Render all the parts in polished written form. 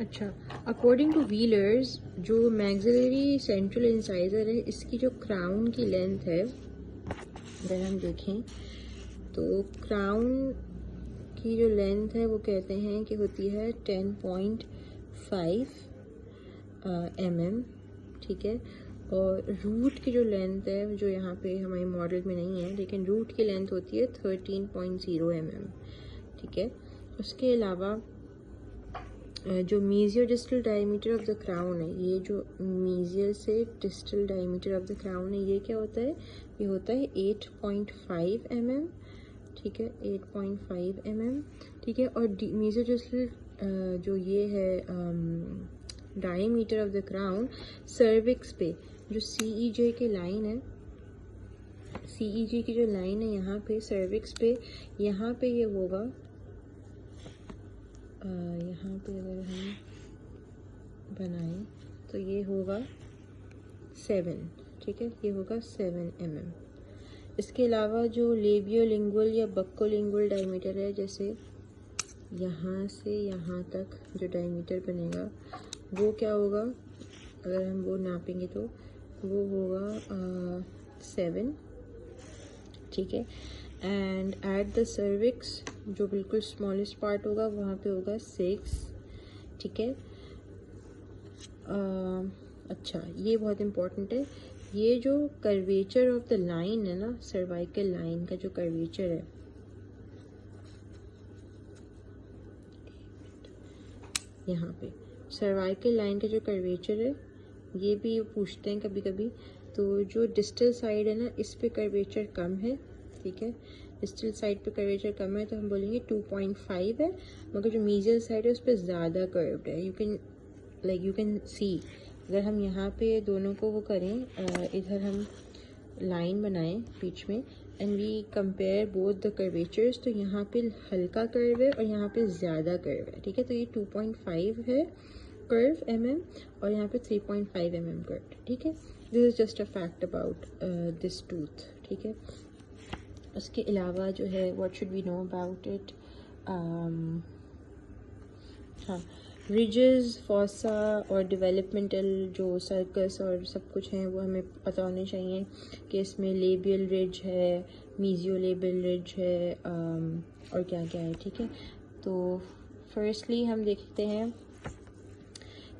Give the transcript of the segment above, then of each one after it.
अच्छा, according two wheelers जो maxillary central incisor है इसकी जो क्राउन की लेंथ है अगर हम देखें तो क्राउन की जो लेंथ है वो कहते हैं कि होती है 10.5 mm, ठीक है। और रूट की जो लेंथ है जो यहाँ पे हमारे मॉडल में नहीं है लेकिन रूट की लेंथ होती है 13.0 mm, ठीक है। उसके अलावा जो मीजियो distal diameter of the crown है, ये जो मीजियल से distal diameter of the crown है ये क्या होता है, ये होता है 8.5 mm, ठीक है, 8.5 mm, ठीक है। और मीजियो डिस्टल जो ये है diameter of the crown cervix पे जो CEJ की लाइन है, CEG की जो लाइन है यहाँ पे सर्विक्स पे, यहाँ पे ये होगा यहाँ पे अगर हम बनाएं तो ये होगा 7, ठीक है, ये होगा 7 mm। इसके अलावा जो लेबियोलिंगुअल या बक्कोलिंगुअल डायमीटर है, जैसे यहाँ से यहाँ तक जो डायमीटर बनेगा वो क्या होगा, अगर हम वो नापेंगे तो वो होगा 7, ठीक है। एंड एट द सर्विक्स जो बिल्कुल स्मॉलेस्ट पार्ट होगा वहाँ पे होगा 6, ठीक है। अच्छा, ये बहुत इम्पोर्टेंट है, ये जो कर्वेचर ऑफ द लाइन है ना, सर्वाइकल लाइन का जो कर्वेचर है, यहाँ पे सर्वाइकल लाइन का जो कर्वेचर है ये भी पूछते हैं कभी कभी, तो जो डिस्टल साइड है ना इस पे कर्वेचर कम है, ठीक है, डिस्टल साइड पे कर्वेचर कम है तो हम बोलेंगे 2.5 है, मगर जो मीजियल साइड है उस पर ज़्यादा कर्व्ड है। यू कैन सी, अगर हम यहाँ पे दोनों को वो करें, इधर हम लाइन बनाएं बीच में and we compare both the curvatures, तो यहाँ पे हल्का कर्व है और यहाँ पे ज़्यादा कर्व है, ठीक है। तो ये 2.5 है कर्व mm और यहाँ पे 3.5 mm कर्व, ठीक है। This is just a fact about this tooth, ठीक है। उसके अलावा जो है what should we know about it, हाँ, रिजेस, फॉसा और डेवलपमेंटल जो सर्कस और सब कुछ हैं वो हमें पता होने चाहिए कि इसमें लेबियल रिज है, मीजियो लेबियल रिज है, और क्या क्या है, ठीक है। तो फर्स्टली हम देखते हैं,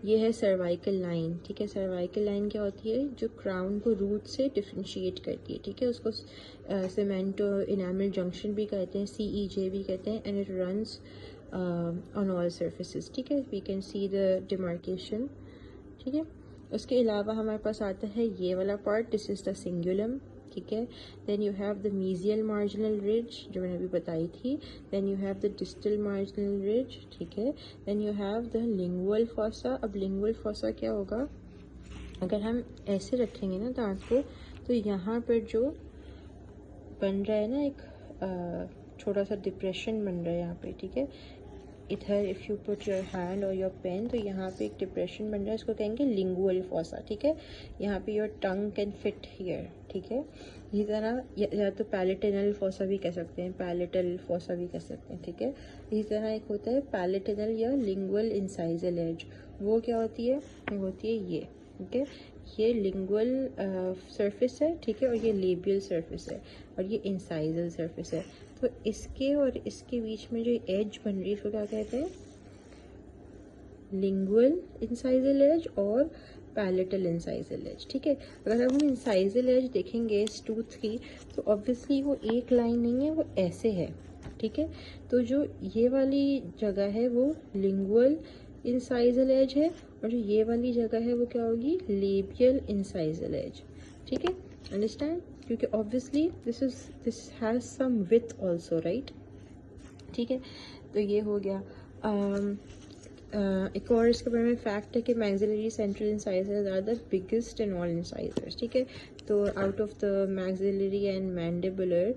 ये है सर्वाइकल लाइन, ठीक है। सर्वाइकल लाइन क्या होती है, जो क्राउन को रूट से डिफ्रेंशिएट करती है, ठीक है। उसको सीमेंटो इनामल जंक्शन भी कहते हैं, CEJ भी कहते हैं, and it runs on all surfaces, ठीक है। We can see the demarcation, ठीक है। उसके अलावा हमारे पास आता है ये वाला part, this is the cingulum, ठीक है। Then you have the mesial marginal ridge जो मैंने अभी बताई थी, then you have the distal marginal ridge, ठीक है। Then you have the lingual fossa. अब लिंगुअल फॉसा क्या होगा, अगर हम ऐसे रखेंगे ना दांत को तो यहाँ पर जो बन रहा है ना एक छोटा सा डिप्रेशन बन रहा है यहाँ पे, ठीक है। इधर if you put your hand और योर पेन तो यहाँ पे एक डिप्रेशन बन रहा है, इसको कहेंगे लिंगुअल फॉसा, ठीक है। यहाँ पे your tongue can fit here, ठीक है। इसी तरह या तो पैलेटिनल फॉसा भी कह सकते हैं, पैलेटल फॉसा भी कह सकते हैं, ठीक है। इसी तरह एक होता है पैलेटिनल या लिंगुअल इंसाइजल एज, वो क्या होती है, वो होती है ये, ठीक है। ये लिंगुअल सरफेस है, ठीक है, और ये लेबियल सरफेस है और ये इंसाइजल सरफेस है। तो इसके और इसके बीच में जो एज बन रही है इसको क्या कहते हैं, लिंगुअल इंसाइजल एज और पैलेटल इंसाइजल एज, ठीक है। अगर हम इंसाइजल एज देखेंगे इस टूथ की तो ऑब्वियसली वो एक लाइन नहीं है, वो ऐसे है, ठीक है। तो जो ये वाली जगह है वो लिंगुअल इंसाइजल एज है और जो ये वाली जगह है वो क्या होगी, लेबियल इंसाइजल एज, ठीक है। अंडरस्टैंड, क्योंकि obviously this has some with also, right, ठीक है। तो ये हो गया। एक और इसके बारे में फैक्ट है कि maxillary central incisors are the biggest in all incisors, ठीक है। तो out of the maxillary and mandibular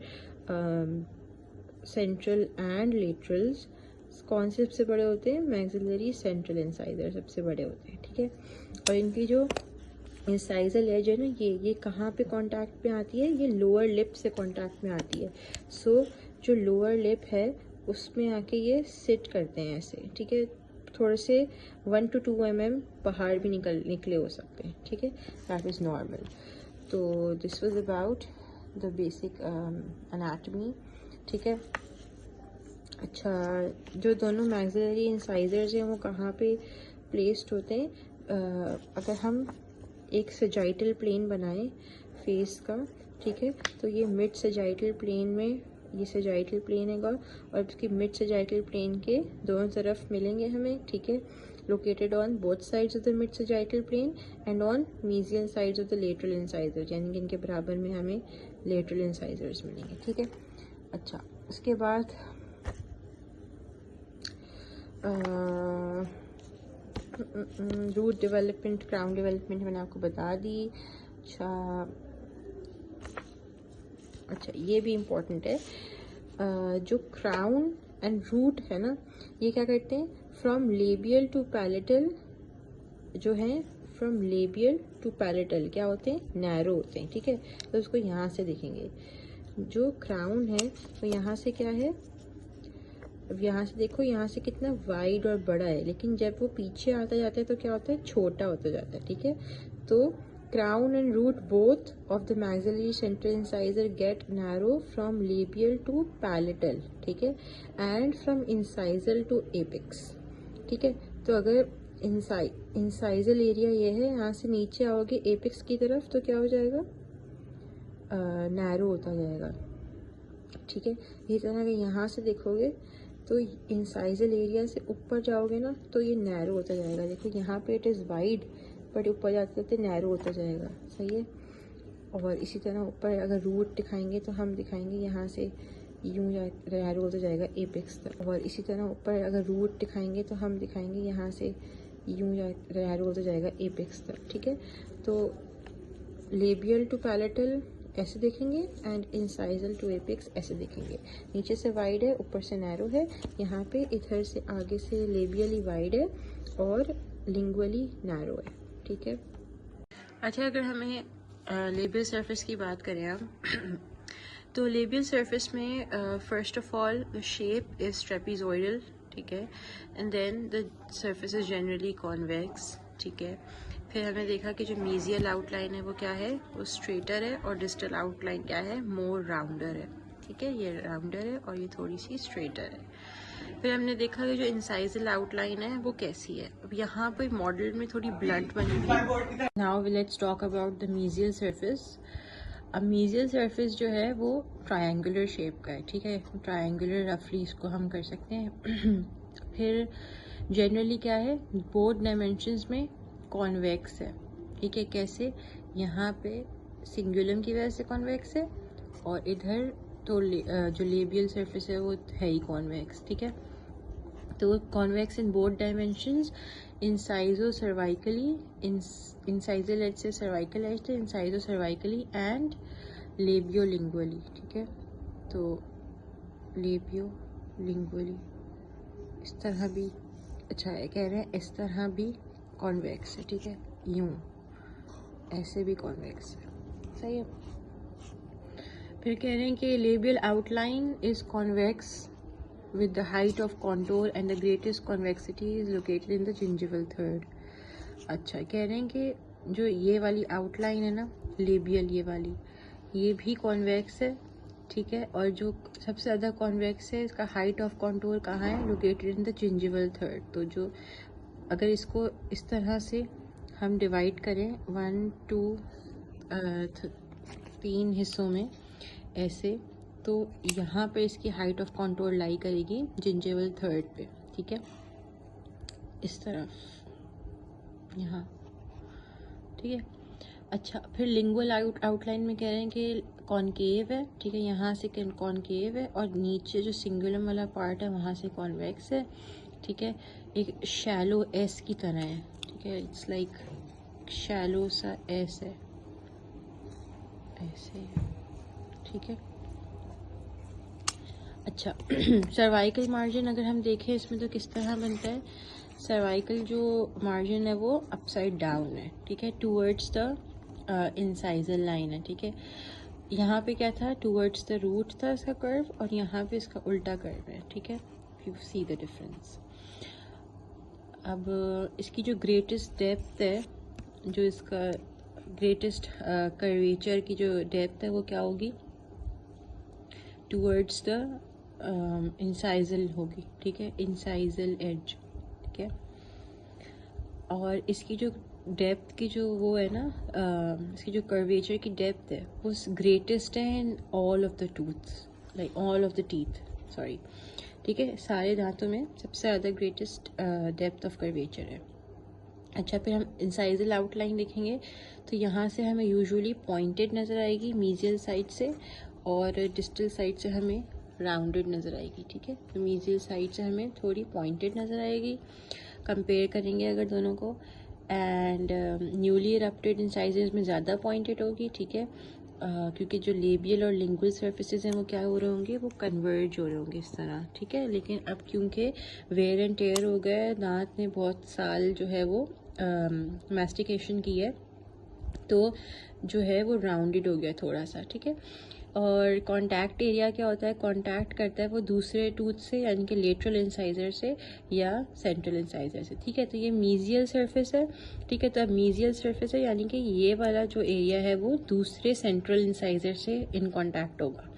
central and laterals कौन से सबसे बड़े होते हैं, मैक्सिलरी सेंट्रल इंसाइजर सबसे बड़े होते हैं, ठीक है। और इनकी जो इंसाइजल एज है ना, ये कहाँ पे कांटेक्ट में आती है, ये लोअर लिप से कांटेक्ट में आती है। सो जो लोअर लिप है उसमें आके ये सिट करते हैं ऐसे, ठीक है, थोड़े से 1 to 2 mm बाहर भी निकले हो सकते हैं, ठीक है, दैट इज़ नॉर्मल। तो this was about the basic anatomy, ठीक है। अच्छा, जो दोनों मैक्सिलरी इंसाइजर्स हैं वो कहाँ पे प्लेस्ड होते हैं? अगर हम एक सजाइटल प्लेन बनाएं फेस का, ठीक है, तो ये मिड सजाइटल प्लेन में, ये सजाइटल प्लेन है और उसकी मिड सजाइटल प्लेन के दोनों तरफ मिलेंगे हमें, ठीक है, located on both sides of the mid sagittal plane and on mesial sides of the lateral incisor, यानी कि इनके बराबर में हमें लेटरल इंसाइजर्स मिलेंगे, ठीक है। अच्छा, उसके बाद रूट डेवलपमेंट, क्राउन डेवलपमेंट मैंने आपको बता दी। अच्छा, ये भी इम्पोर्टेंट है, जो क्राउन एंड रूट है ना, ये क्या करते हैं, फ्रॉम लेबियल टू पैलेटल जो है, फ्रॉम लेबियल टू पैलेटल क्या होते हैं, नैरो होते हैं, ठीक है। तो उसको यहाँ से देखेंगे, जो क्राउन है तो यहाँ से क्या है, अब यहाँ से देखो, यहाँ से कितना वाइड और बड़ा है, लेकिन जब वो पीछे आता जाता है तो क्या होता है, छोटा होता जाता है, ठीक है। तो crown and root both of the maxillary central incisor get narrow from labial to palatal, ठीक है, and from incisal to apex, ठीक है। तो अगर इंसाइजल एरिया ये है, यहाँ से नीचे आओगे एपेक्स की तरफ तो क्या हो जाएगा, नैरो होता जाएगा, ठीक है। इसी तरह अगर यहाँ से देखोगे तो इंसाइजल एरिया से ऊपर जाओगे ना तो ये नैरो होता जाएगा, देखो यहाँ पे इट इज़ वाइड बट ऊपर जाते जाते नैरो होता जाएगा, सही है। और इसी तरह ऊपर अगर रूट दिखाएंगे तो हम दिखाएंगे यहाँ से यूँ नैरो होता जाएगा एपेक्स तक, और इसी तरह ऊपर अगर रूट दिखाएंगे तो हम दिखाएंगे यहाँ से यूँ नैरो होता जाएगा एपेक्स तक, ठीक है। तो लेबियल टू पैलेटल ऐसे देखेंगे एंड इंसाइजल टू एपेक्स ऐसे देखेंगे, नीचे से वाइड है ऊपर से नैरो है, यहाँ पे इधर से आगे से लेबियली वाइड है और लिंगुअली नैरो है, ठीक है। अच्छा, अगर हमें लेबियल सरफेस की बात करें हम तो लेबियल सरफेस में first of all the shape is trapezoidal, ठीक है, and then the surface is generally convex, ठीक है। फिर हमने देखा कि जो मीजियल आउटलाइन है वो क्या है, वो स्ट्रेटर है, और डिस्टल आउटलाइन क्या है, मोर राउंडर है, ठीक है, ये राउंडर है और ये थोड़ी सी स्ट्रेटर है। फिर हमने देखा कि जो इंसाइजल आउटलाइन है वो कैसी है, अब यहाँ पे मॉडल में थोड़ी ब्लंट बनी हुई है। Now let's talk about the mesial surface. अब मीजियल सरफेस जो है वो ट्रायंगुलर शेप का है, ठीक है, ट्रायंगुलर रफली इसको हम कर सकते हैं। फिर जनरली क्या है, बोथ डायमेंशंस में कॉन्वेक्स है, ठीक है। कैसे, यहाँ पे सिंगुलम की वजह से कॉन्वेक्स है और इधर तो जो लेबियल सरफेस है वो है ही कॉन्वेक्स, ठीक है। तो convex in both dimensions, incisocervically, incisal edge से सर्वाइकल एज थे, इंसाइजो सर्वाइकली एंड लेबियो लिंगुअली, ठीक है। तो लेबियो लिंगुअली इस तरह भी, अच्छा है, कह रहे हैं इस तरह भी कॉन्वेक्स है, ठीक है, यूं ऐसे भी कॉन्वेक्स है, सही है। फिर कह रहे हैं कि labial outline is convex with the height of contour and the greatest convexity is located in the gingival third. अच्छा, कह रहे हैं कि जो ये वाली आउटलाइन है ना लेबियल, ये वाली, ये भी कॉन्वेक्स है, ठीक है, और जो सबसे ज़्यादा कॉन्वेक्स है इसका हाइट ऑफ कॉन्टोर कहाँ है, located in the gingival third. तो जो अगर इसको इस तरह से हम डिवाइड करें 1 2 3 हिस्सों में ऐसे, तो यहाँ पे इसकी हाइट ऑफ कॉन्टोर लाई करेगी जिंजिवल थर्ड पे, ठीक है, इस तरफ यहाँ, ठीक है। अच्छा, फिर लिंगुअल आउटलाइन में कह रहे हैं कि कॉनकेव है, ठीक है, यहाँ से कॉनकेव है और नीचे जो सिंगुलम वाला पार्ट है वहाँ से कॉन्वेक्स है, ठीक है, एक शैलो एस की तरह है, ठीक है, इट्स लाइक शैलो सा एस है, ऐसे, ठीक है। अच्छा, सर्वाइकल मार्जिन अगर हम देखें इसमें तो किस तरह बनता है, सर्वाइकल जो मार्जिन है वो अपसाइड डाउन है, ठीक है, टूवर्ड्स द इंसाइजल लाइन है, ठीक है। यहाँ पे क्या था, टूवर्ड्स द रूट था इसका कर्व, और यहाँ पे इसका उल्टा कर्व है, ठीक है, यू सी द डिफरेंस। अब इसकी जो ग्रेटेस्ट डेप्थ है, जो इसका ग्रेटेस्ट कर्वेचर की जो डेप्थ है वो क्या होगी, टूवर्ड्स द इंसाइजल होगी, ठीक है, इंसाइजल एज, ठीक है। और इसकी जो डेप्थ की जो वो है ना, इसकी जो कर्वेचर की डेप्थ है वो ग्रेटेस्ट है in all of the tooths, like all of the teeth, sorry, ठीक है, सारे दांतों में सबसे ज़्यादा ग्रेटेस्ट डेप्थ ऑफ कर्वेचर है। अच्छा, फिर हम इंसाइजल आउटलाइन देखेंगे तो यहाँ से हमें यूजुअली पॉइंटेड नज़र आएगी मीजियल साइड से, और डिस्टल साइड से हमें राउंडेड नज़र आएगी, ठीक है। तो मीजियल साइड से हमें थोड़ी पॉइंटेड नज़र आएगी, कंपेयर करेंगे अगर दोनों को, एंड न्यूली इरप्टेड इंसाइजर्स में ज़्यादा पॉइंटेड होगी, ठीक है, क्योंकि जो लेबियल और लिंगुअल सर्फेसेस हैं वो क्या हो रहे होंगे, वो कन्वर्ज हो रहे होंगे इस तरह, ठीक है। लेकिन अब क्योंकि वेयर एंड टेयर हो गया है, दांत ने बहुत साल जो है वो मैस्टिकेशन की है, तो जो है वो राउंडेड हो गया थोड़ा सा, ठीक है। और कॉन्टैक्ट एरिया क्या होता है, कॉन्टैक्ट करता है वो दूसरे टूथ से, यानी कि लेटरल इंसाइजर से या सेंट्रल इंसाइजर से, ठीक है। तो ये मीजियल सरफेस है, ठीक है। तो अब मीजियल सरफेस है यानी कि ये वाला जो एरिया है वो दूसरे सेंट्रल इंसाइजर से इन कॉन्टैक्ट होगा,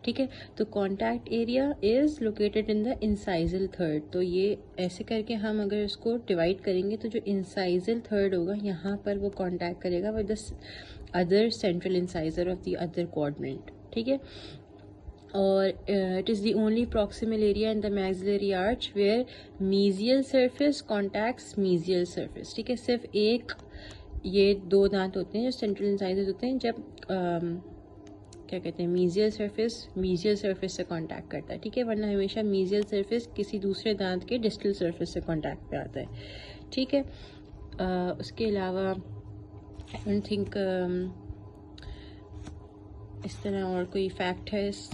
ठीक है। तो contact area is located in the incisal third. तो ये ऐसे करके हम अगर इसको डिवाइड करेंगे तो जो इंसाइजल थर्ड होगा यहाँ पर वो कॉन्टैक्ट करेगा with the other central incisor of the other quadrant, ठीक है। और it is the only proximal area in the maxillary arch where mesial surface contacts mesial surface, ठीक है। सिर्फ एक ये दो दांत होते हैं जो सेंट्रल इंसाइजर्स होते हैं, जब क्या कहते हैं, मीजियल सरफेस से कांटेक्ट करता है, ठीक है। वरना हमेशा मीजियल सरफेस किसी दूसरे दांत के डिस्टल सरफेस से कांटेक्ट पे आता है, ठीक है। उसके अलावा आई डोंट थिंक इस तरह और कोई फैक्ट है इस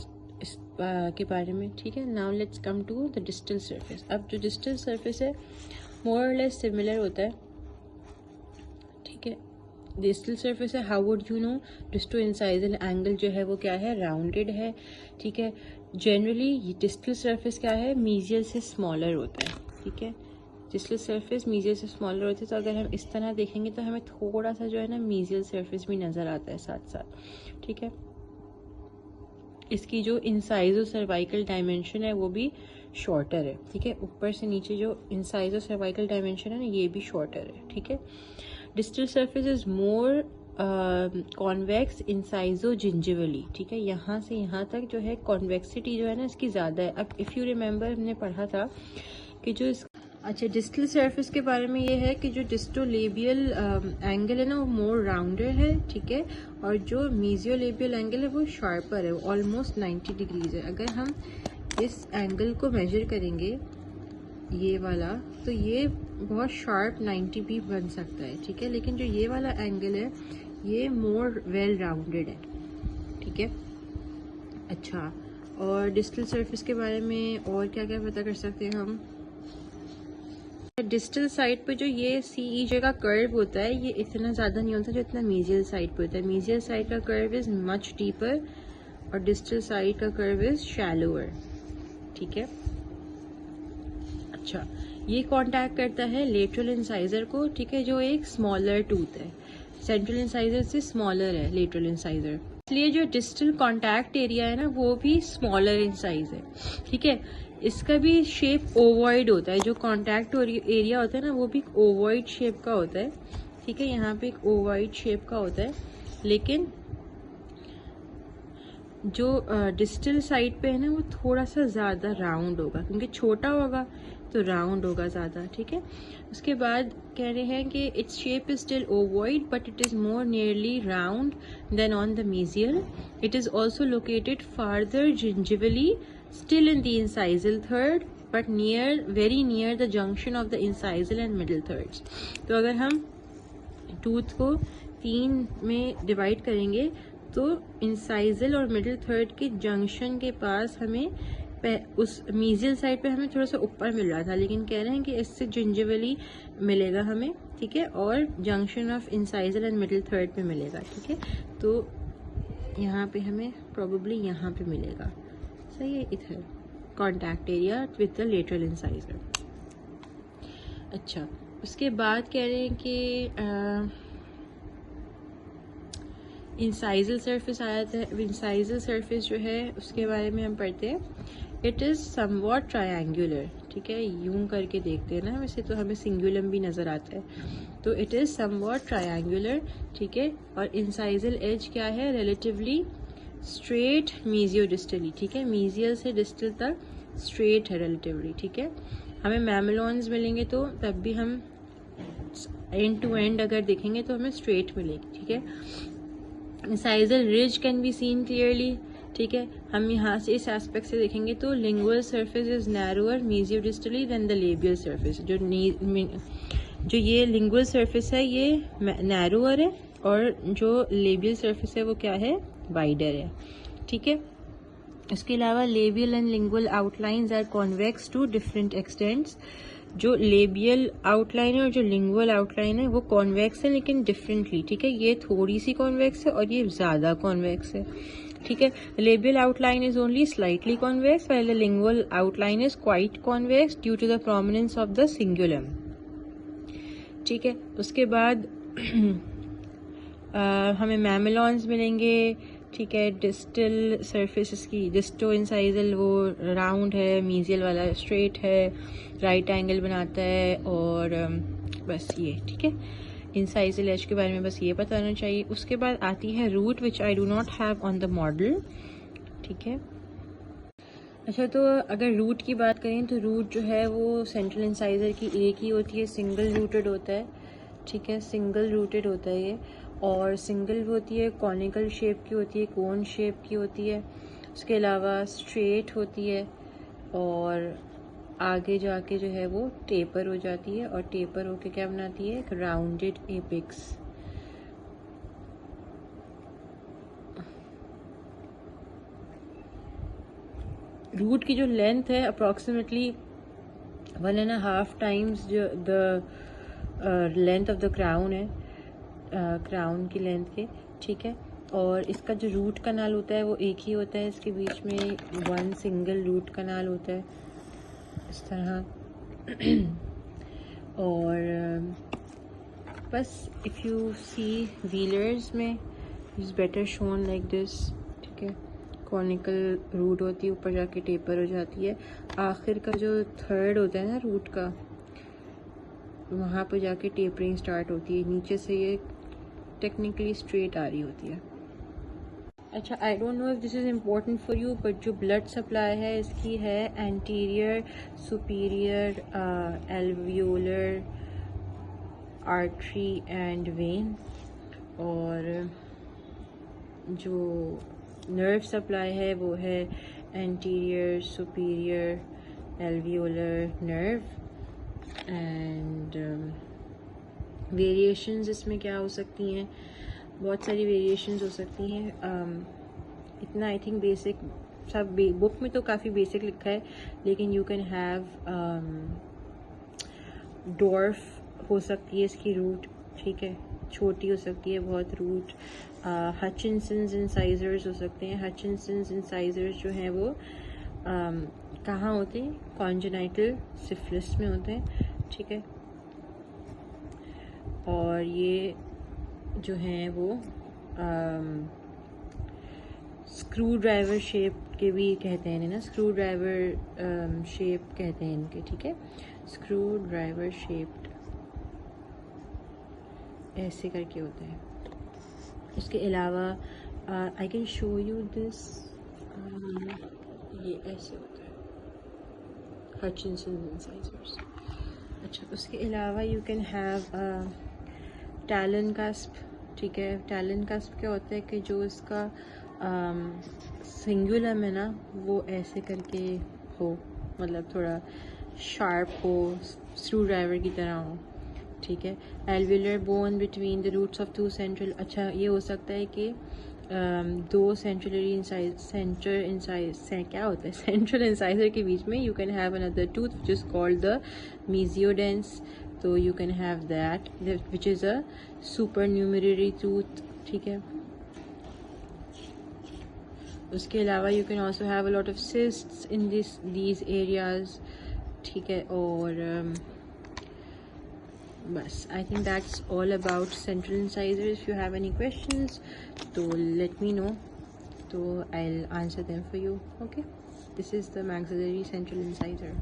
के बारे में, ठीक है। Now let's come to the distal surface. अब जो डिस्टल सरफेस है मोर और लेस सिमिलर होता है, ठीक है। डिस्टल सरफेस है, how would you know, डिस्टो incisal angle जो है वो क्या है, राउंडेड है, ठीक है। जनरली डिस्टल सरफेस क्या है, मीजियल से स्मॉलर होता है, ठीक है। डिस्टल सरफेस मीजियल से स्मॉलर होता है, तो अगर हम इस तरह देखेंगे तो हमें थोड़ा सा जो है ना मीजियल सरफेस भी नज़र आता है साथ साथ, ठीक है। इसकी जो इंसाइजो सर्वाइकल डायमेंशन है वो भी शॉर्टर है, ठीक है। ऊपर से नीचे जो इंसाइजो सर्वाइकल डायमेंशन है ना ये भी शॉर्टर है, ठीक है। Distal surface is more convex incisogingivally, ठीक है। यहाँ से यहाँ तक जो है कॉन्वेक्सिटी जो है ना इसकी ज़्यादा है। अब इफ़ यू रिमेंबर हमने पढ़ा था कि जो इस अच्छा डिस्टल सरफेस के बारे में ये है कि जो डिस्टोलेबियल एंगल है ना वो मोर राउंडेड है, ठीक है। और जो मीजियोलेबियल एंगल है वो शार्पर है, ऑलमोस्ट 90 डिग्रीज है। अगर हम इस एंगल को मेजर करेंगे ये वाला, तो ये बहुत शार्प 90 भी बन सकता है, ठीक है। लेकिन जो ये वाला एंगल है ये मोर वेल राउंडेड है, ठीक है। अच्छा, और डिस्टल सरफेस के बारे में और क्या क्या पता कर सकते हैं हम, डिस्टल साइड पे जो ये CEJ का कर्व होता है ये इतना ज़्यादा नहीं होता जो इतना मीजियल साइड पे होता है। मीजियल साइड का कर्व इज़ मच डीपर और डिस्टल साइड का कर्व इज़ शैलोअर, ठीक है। अच्छा, ये कांटेक्ट करता है लेटरल इंसाइजर को, ठीक है, जो एक स्मॉलर टूथ है, सेंट्रल इंसाइजर से स्मॉलर है लेटरल इंसाइजर, इसलिए जो डिस्टल कांटेक्ट एरिया है ना वो भी स्मॉलर इन साइज है, ठीक है। इसका भी शेप ओवॉइड होता है, जो कांटेक्ट एरिया होता है ना वो भी ओवॉइड शेप का होता है, ठीक है। यहाँ पे एक ओवॉइड शेप का होता है, लेकिन जो डिस्टल साइड पे है ना वो थोड़ा सा ज़्यादा राउंड होगा, क्योंकि छोटा होगा तो राउंड होगा ज़्यादा, ठीक है। उसके बाद कह रहे हैं कि its shape is still ovoid but it is more nearly round than on the mesial. It is also located farther gingivally still in the incisal third but very near the junction of the incisal and middle thirds। तो अगर हम tooth को 3 में divide करेंगे तो incisal और middle third के junction के पास हमें उस मीजियल साइड पे हमें थोड़ा सा ऊपर मिल रहा था, लेकिन कह रहे हैं कि इससे जिंजिवली मिलेगा हमें, ठीक है, और junction of incisal and middle third पे मिलेगा, ठीक है। तो यहाँ पे हमें प्रोबेबली यहाँ पे मिलेगा, सही है, इधर contact area with the lateral incisor. अच्छा, उसके बाद कह रहे हैं कि इंसाइजल सरफेस आया था। इंसाइजल सरफेस जो है उसके बारे में हम पढ़ते हैं, इट इज़ समवॉट ट्रायंगुलर, ठीक है, यूं करके देखते हैं ना वैसे तो हमें सिंगुलम भी नज़र आता है, तो इट इज़ समवॉट ट्रायंगुलर, ठीक है। और इंसाइजल एज क्या है, रिलेटिवली स्ट्रेट मीजियो डिस्टली, ठीक है, मीजियल से डिस्टल तक स्ट्रेट है रिलेटिवली, ठीक है। हमें मैमेलॉन्स मिलेंगे तो तब भी हम एंड टू एंड अगर देखेंगे तो हमें स्ट्रेट मिलेगी, ठीक है। Incisal ridge can be seen clearly, ठीक है। हम यहाँ से इस एस्पेक्ट से देखेंगे तो lingual surface is narrower mesio distally than the labial surface. जो ये लिंगुअल सरफेस है ये नैरोअर है और जो लेबियल सरफेस है वो क्या है, वाइडर है, ठीक है। इसके अलावा labial and lingual outlines are convex to different extents. जो लेबियल आउटलाइन है और जो लिंगुअल आउटलाइन है वो कॉन्वेक्स है लेकिन डिफरेंटली, ठीक है। ये थोड़ी सी कॉन्वेक्स है और ये ज़्यादा कॉन्वेक्स है, ठीक है। Labial outline is only slightly convex while the lingual outline is quite convex due to the prominence of the cingulum, ठीक है। उसके बाद हमें मैमेलॉन्स मिलेंगे, ठीक है। डिस्टल सरफेस इसकी डिस्टो इंसाइजल वो राउंड है, मीजियल वाला स्ट्रेट है, राइट एंगल बनाता है और बस ये, ठीक है। इंसाइजल एज के बारे में बस ये पता होना चाहिए। उसके बाद आती है root which I do not have on the model, ठीक है। अच्छा, तो अगर रूट की बात करें तो रूट जो है वो सेंट्रल इंसाइजर की एक ही होती है, सिंगल रूटेड होता है, ठीक है, सिंगल रूटेड होता है ये, और सिंगल होती है, कॉनिकल शेप की होती है, कोन शेप की होती है। उसके अलावा स्ट्रेट होती है और आगे जाके जो है वो टेपर हो जाती है और टेपर होके क्या बनाती है, एक राउंडेड एपेक्स। रूट की जो लेंथ है अप्रॉक्सीमेटली 1.5 टाइम्स जो the length of the crown है, क्राउन की लेंथ के, ठीक है। और इसका जो रूट कनाल होता है वो एक ही होता है, इसके बीच में वन सिंगल रूट कनाल होता है इस तरह। और बस इफ़ यू सी व्हीलर्स में is better shown like this, ठीक है। कॉनिकल रूट होती है, ऊपर जाके टेपर हो जाती है, आखिर का जो थर्ड होता है ना रूट का वहाँ पर जाके टेपरिंग स्टार्ट होती है, नीचे से ये टेक्निकली स्ट्रेट आ रही होती है। अच्छा, I don't know if this is important for you, but जो ब्लड सप्लाई है इसकी है anterior superior alveolar artery and when, और जो नर्व सप्लाई है वो है anterior superior alveolar nerve. And variations इसमें क्या हो सकती हैं, बहुत सारी वेरिएशंस हो सकती हैं। इतना आई थिंक बेसिक सब बुक में तो काफ़ी बेसिक लिखा है, लेकिन यू कैन हैव डॉर्फ हो सकती है इसकी रूट, ठीक है, छोटी हो सकती है बहुत रूट। हचिनसन्स इंसाइजर्स हो सकते हैं। हचिनसन्स इंसाइजर्स जो हैं वो कहाँ होते हैं, कॉन्जेनाइटल सिफिलिस में होते हैं, ठीक है। और ये जो हैं वो स्क्रू ड्राइवर शेप के भी कहते हैं ना, स्क्रू ड्राइवर शेप कहते हैं इनके, ठीक है, स्क्रू ड्राइवर शेप्ड ऐसे करके होते हैं। उसके अलावा I can show you this, ये ऐसे होता है हचिनसन इंसाइजर्स। अच्छा, उसके अलावा you can have talon cusp, ठीक है। टैलन कस्प क्या होता है कि जो इसका सिंगुलम है ना वो ऐसे करके हो, मतलब थोड़ा शार्प हो, स्क्रू ड्राइवर की तरह हो, ठीक है। Alveolar bone between the roots of 2 central, अच्छा ये हो सकता है कि दो सेंट्रलरी इंसाइजर क्या होता है, सेंट्रल इंसाइजर के बीच में you can have another tooth which is called the mesiodens, तो you can have that which is a supernumerary tooth, ठीक है। उसके अलावा you can also have a lot of cysts in these areas, ठीक है। और बस I think that's all about central incisor. If you have any questions तो let me know, तो I will answer them for you. Okay, this is the maxillary central incisor.